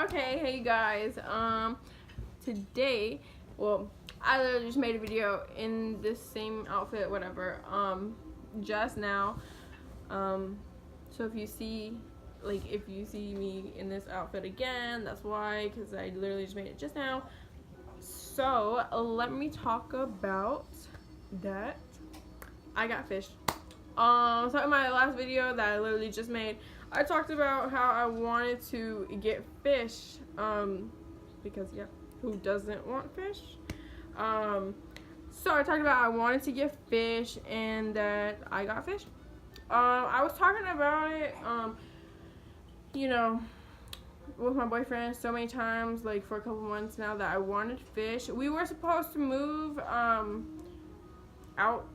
Okay, hey guys. Today, well, I literally just made a video in this same outfit, whatever. Just now. So if you see me in this outfit again, that's why, because I literally just made it just now. So let me talk about that. I got fish. So in my last video that I literally just made, I talked about how I wanted to get fish, because yeah, who doesn't want fish? So I talked about I wanted to get fish and that I got fish. I was talking about it, you know, with my boyfriend so many times, like for a couple months now, that I wanted fish. We were supposed to move, out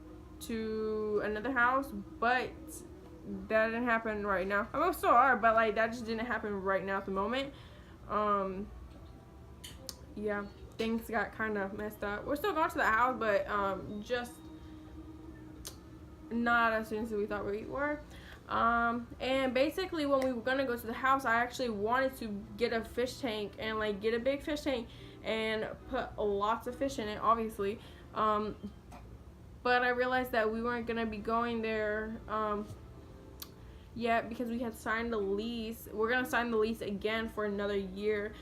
to another house, but that didn't happen right now. I mean, we still are, but like that just didn't happen right now at the moment. Yeah, things got kind of messed up. We're still going to the house, but just not as soon as we thought we were. And basically when we were gonna go to the house, I actually wanted to get a fish tank and like get a big fish tank and put lots of fish in it, obviously. But I realized that we weren't gonna be going there yet because we had signed the lease. We're gonna sign the lease again for another year,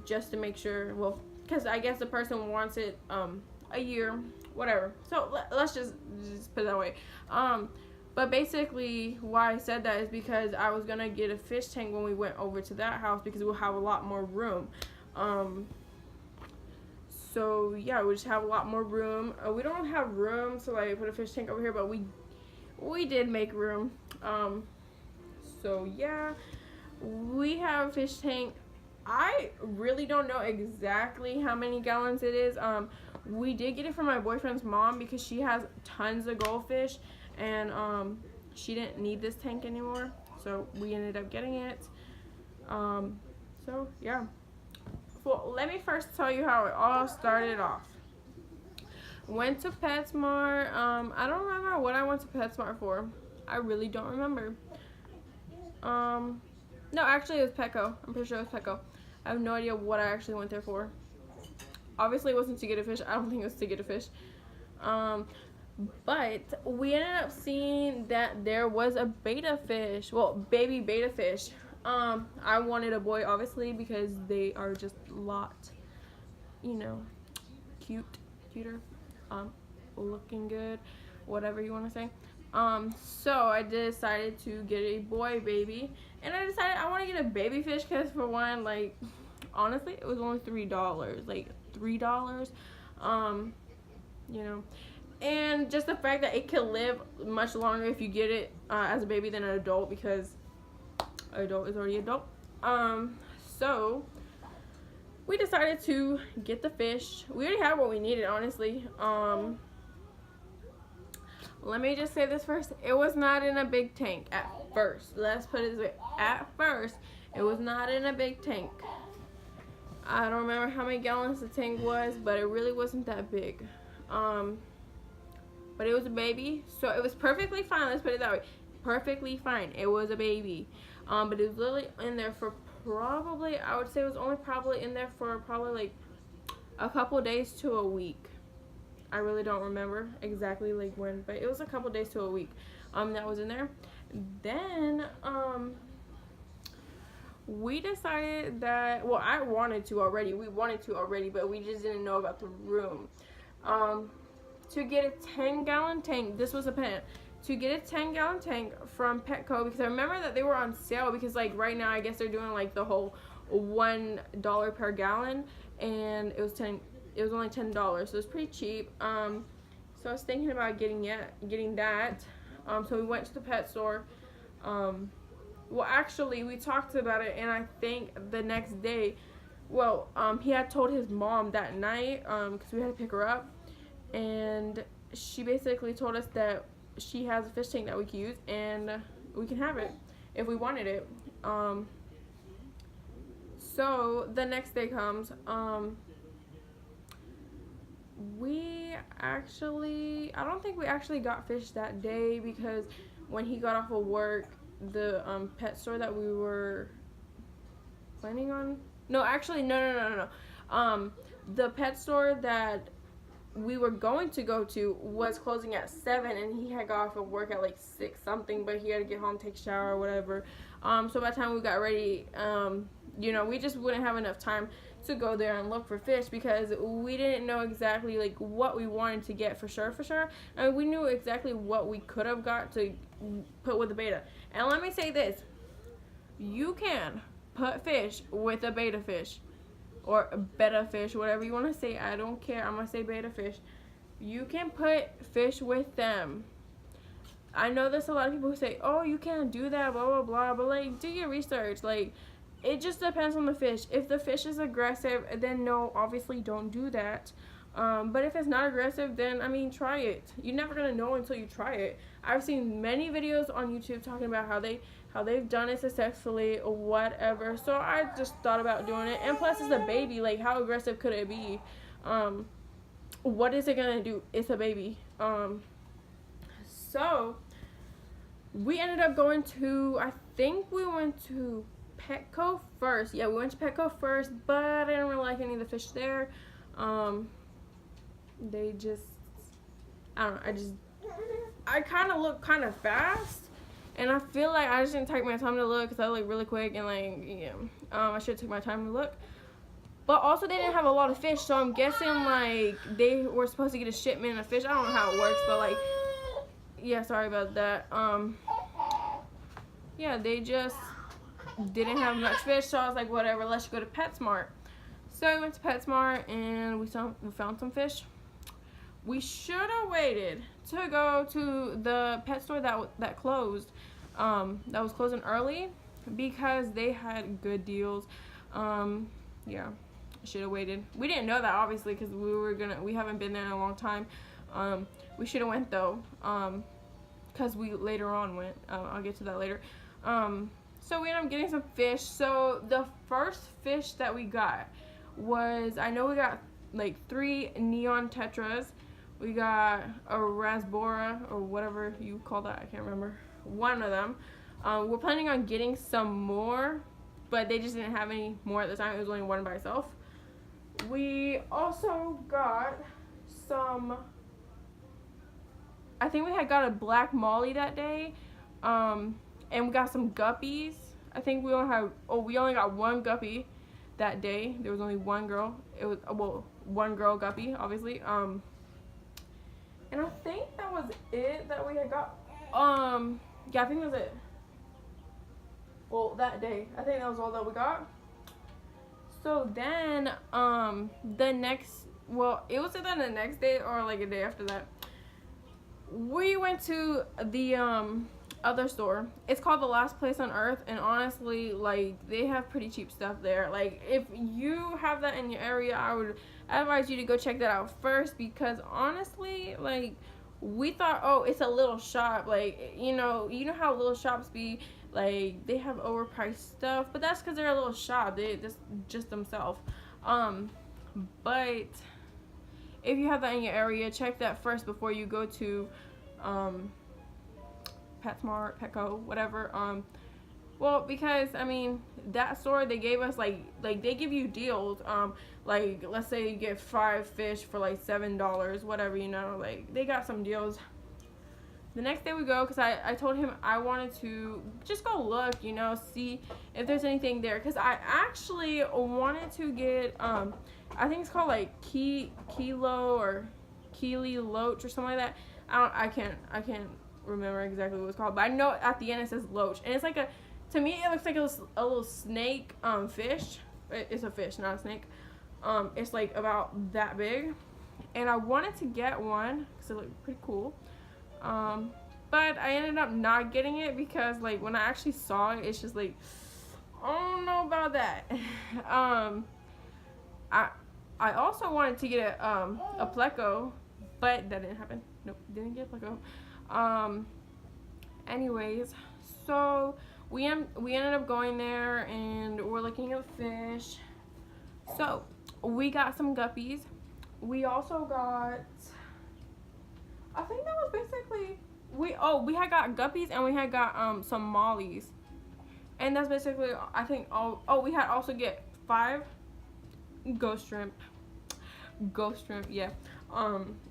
just to make sure. Well, because I guess the person wants it a year, whatever. So let's just put it that way. But basically, why I said that is because I was gonna get a fish tank when we went over to that house because we'll have a lot more room. So yeah, we just have a lot more room. We don't have room to like put a fish tank over here, but we did make room. So yeah, we have a fish tank. I really don't know exactly how many gallons it is. We did get it from my boyfriend's mom because she has tons of goldfish, and she didn't need this tank anymore, so we ended up getting it. So yeah. Well, let me first tell you how it all started off. Went to PetSmart. I don't remember what I went to PetSmart for. I really don't remember. No, actually it was Petco. I'm pretty sure it was Petco. I have no idea what I actually went there for. Obviously it wasn't to get a fish. I don't think it was to get a fish. But we ended up seeing that there was a betta fish. Well, baby betta fish. I wanted a boy, obviously, because they are just a lot, you know, cuter, looking good, whatever you want to say. So I decided to get a boy baby, and I decided I want to get a baby fish because, for one, like, honestly, it was only $3, like $3, you know, and just the fact that it can live much longer if you get it as a baby than an adult, because adult is already adult. So we decided to get the fish. We already had what we needed, honestly. Let me just say this first. It was not in a big tank at first. Let's put it this way. At first, it was not in a big tank. I don't remember how many gallons the tank was, but it really wasn't that big. But it was a baby, so it was perfectly fine. Let's put it that way. Perfectly fine. It was a baby. But it was literally in there for probably, I would say it was only probably in there for probably like a couple days to a week. I really don't remember exactly like when, but it was a couple days to a week that was in there. Then we decided that, well, I wanted to already, we wanted to already, but we just didn't know about the room. To get a 10-gallon tank, this was a pen. To get a 10-gallon tank from Petco, because I remember that they were on sale, because like right now I guess they're doing like the whole $1 per gallon, and it was only $10, so it's pretty cheap. So I was thinking about getting that. So we went to the pet store. Well, actually we talked about it, and I think the next day, well, he had told his mom that night, because we had to pick her up, and she basically told us that she has a fish tank that we can use, and we can have it if we wanted it. So the next day comes. I don't think we actually got fish that day, because when he got off of work, the pet store that we were planning on. No, actually, no. The pet store that we were going to go to was closing at 7, and he had got off of work at like 6 something, but he had to get home, take a shower or whatever. So by the time we got ready, you know, we just wouldn't have enough time to go there and look for fish because we didn't know exactly like what we wanted to get for sure. And we knew exactly what we could have got to put with the betta. And let me say this, you can put fish with a betta fish or a betta fish, whatever you want to say. I don't care. I'm going to say betta fish. You can put fish with them. I know there's a lot of people who say, oh, you can't do that, blah, blah, blah. But, like, do your research. Like, it just depends on the fish. If the fish is aggressive, then no, obviously don't do that. But if it's not aggressive, then, I mean, try it. You're never going to know until you try it. I've seen many videos on YouTube talking about how they've done it successfully or whatever. So I just thought about doing it. And plus, it's a baby. Like, how aggressive could it be? What is it going to do? It's a baby. So we ended up going to, I think we went to Petco first. Yeah, we went to Petco first, but I didn't really like any of the fish there. They just, I don't know, I kind of look kind of fast, and I feel like I just didn't take my time to look because I look really quick, and like, yeah, I should take my time to look. But also, they didn't have a lot of fish, so I'm guessing like they were supposed to get a shipment of fish. I don't know how it works, but like, yeah, sorry about that. Yeah, they just didn't have much fish, so I was like, whatever, let's go to PetSmart. So we went to PetSmart and we found some fish. We should have waited to go to the pet store that closed, that was closing early, because they had good deals. Yeah, should have waited. We didn't know that obviously because we haven't been there in a long time. We should have went though, because we later on went. I'll get to that later. So we ended up getting some fish. So the first fish that we got was, I know we got like 3 neon tetras. We got a rasbora, or whatever you call that, I can't remember. One of them. We're planning on getting some more, but they just didn't have any more at the time. It was only one by itself. We also got some, I think we had got a black molly that day, and we got some guppies. I think we only got one guppy that day. There was only one girl. It was, well, one girl guppy, obviously. And I think that was it that we had got. Yeah, I think that was it. Well, that day, I think that was all that we got. So then, the next, well, it was either the next day or like a day after that, we went to the other store. It's called The Last Place on Earth, and honestly, like, they have pretty cheap stuff there. Like, if you have that in your area, I would advise you to go check that out first, because honestly, like, we thought, oh, it's a little shop, like, you know how little shops be, like, they have overpriced stuff, but that's because they're a little shop. They just themselves. But if you have that in your area, check that first before you go to PetSmart, Petco, whatever. Well, because I mean, that store, they gave us like they give you deals. Like, let's say you get 5 fish for like $7, whatever, you know, like they got some deals. The next day we go, because I told him I wanted to just go look, you know, see if there's anything there, because I actually wanted to get I think it's called like Kilo or Keely Loach or something like that. I can't remember exactly what it's called, but I know at the end it says Loach, and it's like to me it looks like a little snake fish. It's a fish, not a snake. It's like about that big, and I wanted to get one because it looked pretty cool. But I ended up not getting it because like when I actually saw it, it's just like, I don't know about that. I also wanted to get a pleco, but that didn't happen. Nope, didn't get a pleco. Anyways, so we ended up going there and we're looking at fish. So we got some guppies. We also got, I think that was basically, we had got guppies and we had got some mollies. And that's basically, I think, all. Oh, we had also get 5 ghost shrimp. Ghost shrimp, yeah.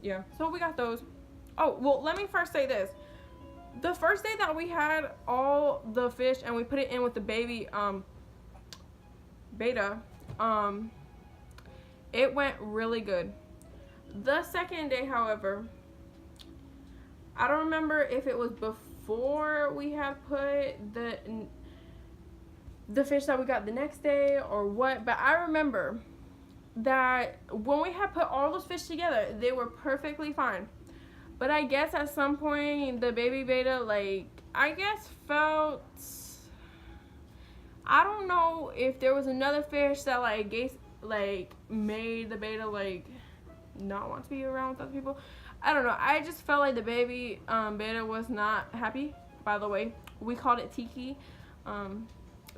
Yeah. So we got those. Oh, well, let me first say this. The first day that we had all the fish and we put it in with the baby beta, it went really good. The second day, however, I don't remember if it was before we had put the fish that we got the next day or what, but I remember that when we had put all those fish together, they were perfectly fine. But I guess at some point the baby beta, like, I guess felt, I don't know if there was another fish that like made the beta like not want to be around with other people. I don't know. I just felt like the baby beta was not happy. By the way, we called it Tiki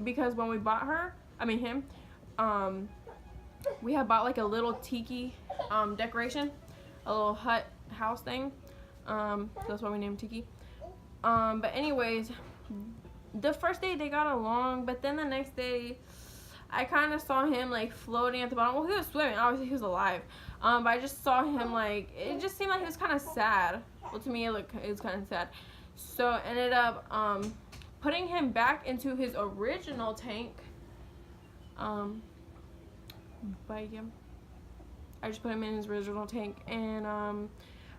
because when we bought him, we had bought like a little tiki decoration, a little hut house thing. So that's why we named Tiki. But anyways, the first day they got along, but then the next day I kind of saw him like floating at the bottom. Well, he was swimming, obviously he was alive. But I just saw him like, it just seemed like he was kind of sad. Well, to me it was kind of sad. So I ended up putting him back into his original tank. But yeah, I just put him in his original tank, and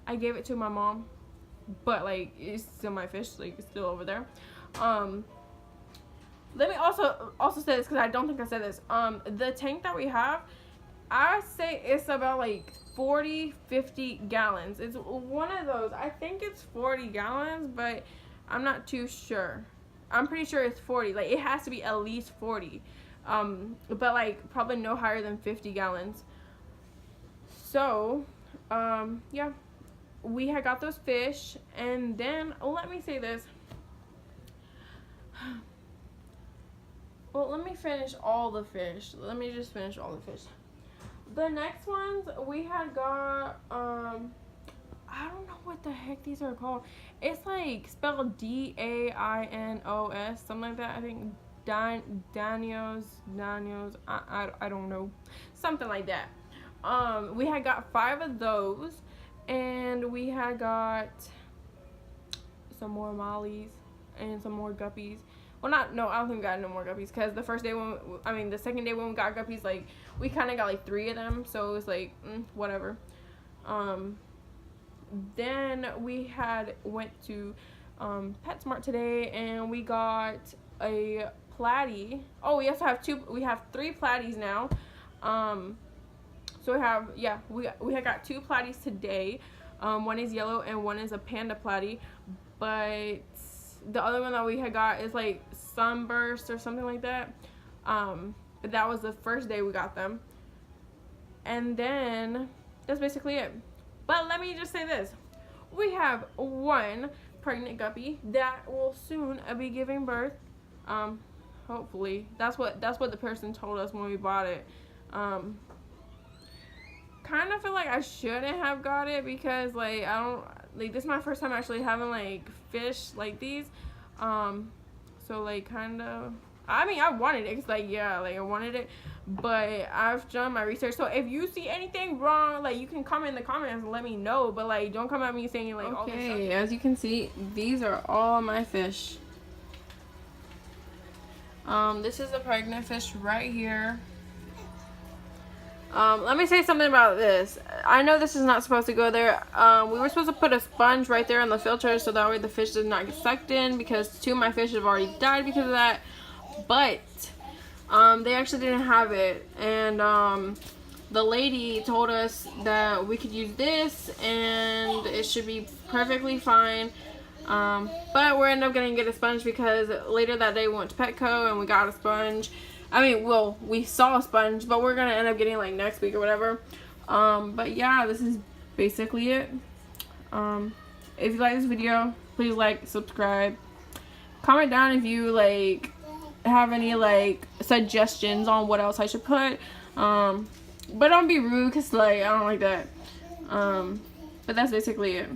I gave it to my mom, but like it's still my fish, like it's still over there. Let me also say this because I don't think I said this. The tank that we have, I say it's about like 40-50 gallons. It's one of those. I think it's 40 gallons, but I'm not too sure. I'm pretty sure it's 40. Like it has to be at least 40. But like probably no higher than 50 gallons. So, yeah, we had got those fish, and then let me say this. Well, let me finish all the fish. Let me just finish all the fish. The next ones we had got, I don't know what the heck these are called. It's like spelled D-A-I-N-O-S, something like that. I think Danios, I don't know, something like that. We had got 5 of those, and we had got some more mollies and some more guppies. Well, I don't think we got no more guppies, because the second day when we got guppies, like, we kind of got like 3 of them, so it was like, whatever. Then we went to PetSmart today, and we got a platy. Oh, we also have 3 platies now. So we had got 2 platies today. One is yellow and one is a panda platy, but the other one that we had got is like Sunburst or something like that. But that was the first day we got them, and then that's basically it. But let me just say this: we have 1 pregnant guppy that will soon be giving birth. Hopefully, that's what the person told us when we bought it. Kind of feel like I shouldn't have got it, because like I don't like, this is my first time actually having like fish like these. So like kind of, I mean, I wanted it, cause like, yeah, like I wanted it, but I've done my research. So if you see anything wrong, like you can comment in the comments and let me know, but like don't come at me saying like, all this stuff. Okay, as you can see, these are all my fish. This is a pregnant fish right here. Let me say something about this. I know this is not supposed to go there. We were supposed to put a sponge right there in the filter, so that way the fish does not get sucked in, because 2 of my fish have already died because of that. But they actually didn't have it, and the lady told us that we could use this and it should be perfectly fine. But we're ended up gonna get a sponge, because later that day we went to Petco and we got a sponge. I mean, well, we saw a sponge, but we're gonna end up getting like next week or whatever. But yeah, this is basically it. If you like this video, please like, subscribe, comment down if you like have any like suggestions on what else I should put. But don't be rude, cause like I don't like that. But that's basically it.